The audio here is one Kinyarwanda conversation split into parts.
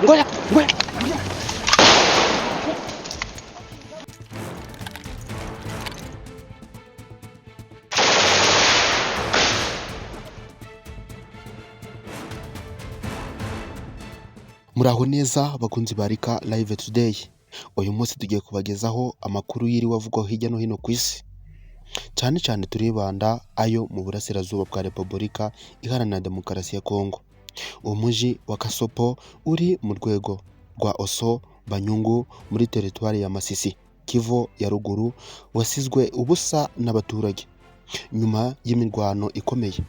Ngoja. Muraho neza bakunzi barika live today. Uyu munsi tugiye kubagezaho amakuru yiri wavugwa hirya no hino ku isi. Cyane cyane turibanda ayo mu burasirazuba bwa Repubulika Iharanira Demokarasi ya Kongo. Umuji wa Kasopo uri mu rwego rwa Oso Banyungu muri teritwari ya Masisi, Kivu ya ruguru, wasizwe ubusa n'abaturage nyuma y'imirwano ikomeye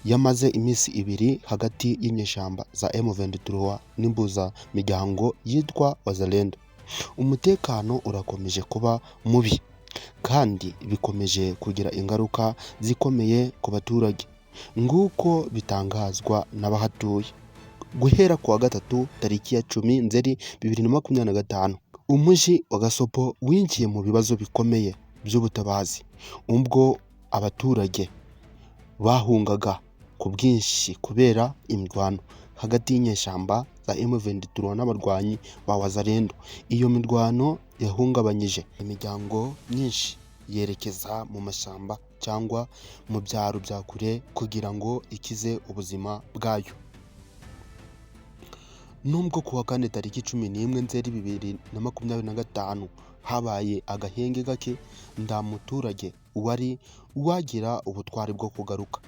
yamaze iminsi ibiri hagati y'inyeshamba za M23 n'imbuza miryango yitwa Wazalendo. Umutekano urakomeje kuba mubi kandi bikomeje kugira ingaruka zikomeye ku baturage nguko bitangazwa n'abahatuye. Guhera kuwa gatatu tariki ya 10 Nzeri 2025, umuji wa Gasopo winjiye mu bibazo bikomeye by'ubutabazi ubwo abaturage bahungaga ku bwinshi kubera imirwano hagati y'inyeshamba za M23 n'abarwanyi ba Wazalendo. Iyo mirwano yahungabanyije imiryango myinshi yerekeza mu mashyamba cyangwa mu byaro bya kure kugira ngo ikize ubuzima bwayo. Nubwo kuwa kane tariki 11 Nzeri 2025 habaye agahenge gake, nda muturage wari wagira ubutwari bwo kugaruka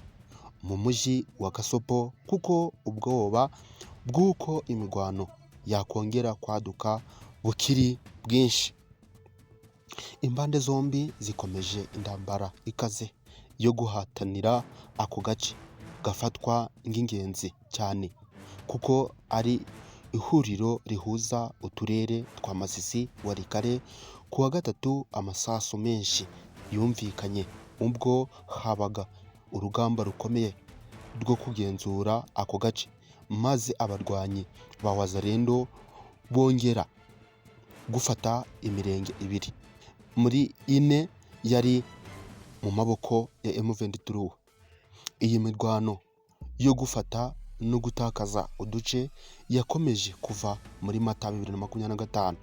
mu muji wa Kasopo kuko ubwoba bw'uko imirwano yakongera kwaduka bukiri bwinshi. Impande zombi zikomeje intambara ikaze yo guhatanira ako gace gafatwa nk'ingenzi cyane kuko ari ihuriro rihuza uturere twa Masisi Warikare. Kuwa gatatu amasasu menshi yumvikanye ubwo habaga urugamba rukomeye rwo kugenzura ako gace, maze abarwanyi ba Wazalendo bongera gufata imirenge ibiri muri ine yari mu maboko ya M23. Iyi mirwano yo gufata no gutakaza uduce yakomeje kuva muri Mata 2025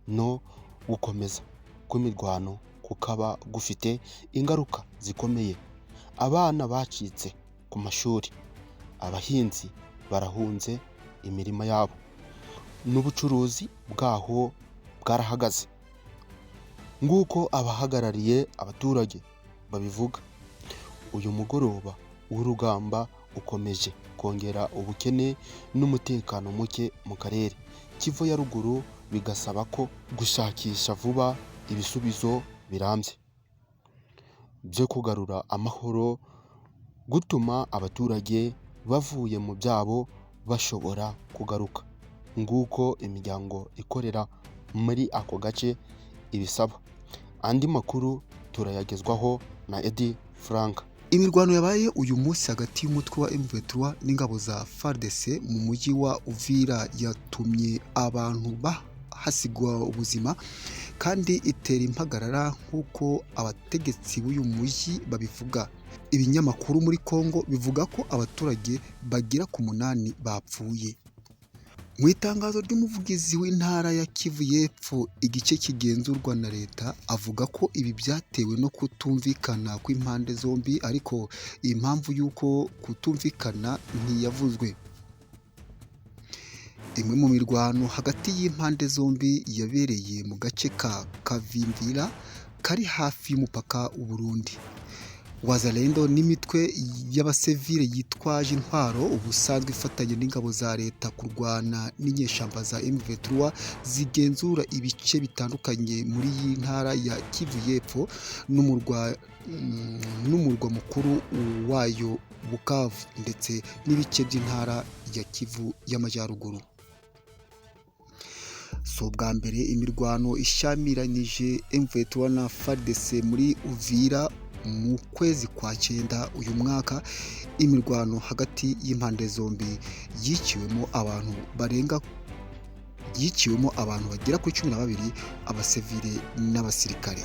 no gukomeza kw'imirwano kukaba gufite ingaruka zikomeye. Abana bacitse ku mashuri, abahinzi barahunze imirima yabo, n'ubucuruzi bwaho bwarahagaze nguko abahagarariye abaturage babivuga. Uyu mugoroba w'urugamba ukomeje kongera ubukene n'umutekano muke mu karere Kivu ya ruguru, bigasaba ko gushakisha vuba ibisubizo birambye byo kugarura amahoro, gutuma abaturage bavuye mu byabo bashobora kugaruka nguko imiryango ikorera muri ako gace ibisaba. Andi makuru turayagezwaho na Edi Frank. Imirwano yabaye uyu munsi hagati y'umutwe wa M23 n'ingabo za FARDC mu mujyi wa UVIRA yatumye abantu hasigwa ubuzima kandi itera impagarara nk'uko abategetsi b'uyu mujyi babivuga. Ibinyamakuru muri Kongo bivuga ko abaturage bagira ku 8 bapfuye. Mu itangazo ry'umuvugizi w'intara ya Kivu y'Epfo, igice kigenzurwa na leta, avuga ko ibi byatewe no kutumvikana kw'impande zombi, ariko impamvu y'uko kutumvikana ntiyavuzwe. Imwe mu mirwano hagati y'impande zombi yabereye mu gace ka Kavimvira kari hafi y'umupaka w'u Burundi. Wazalendo n'imitwe y'abasivile yitwaje intwaro ubusanzwe ifatanye n'ingabo za leta kurwana n'inyeshamba za M23 zigenzura ibice bitandukanye muri iyi ntara ya Kivu y'Epfo n'umurwa mukuru wayo Bukavu ndetse n'ibice by'intara ya Kivu y'Amajyaruguru. So bwa mbere imirwano ishyamiranyije M23 na FARDC muri UVIRA mu kwezi kwa 9 uyu mwaka. Imirwano hagati y'impande zombi yiciwemo abantu bagera kuri 12 abasivile n'abasirikare.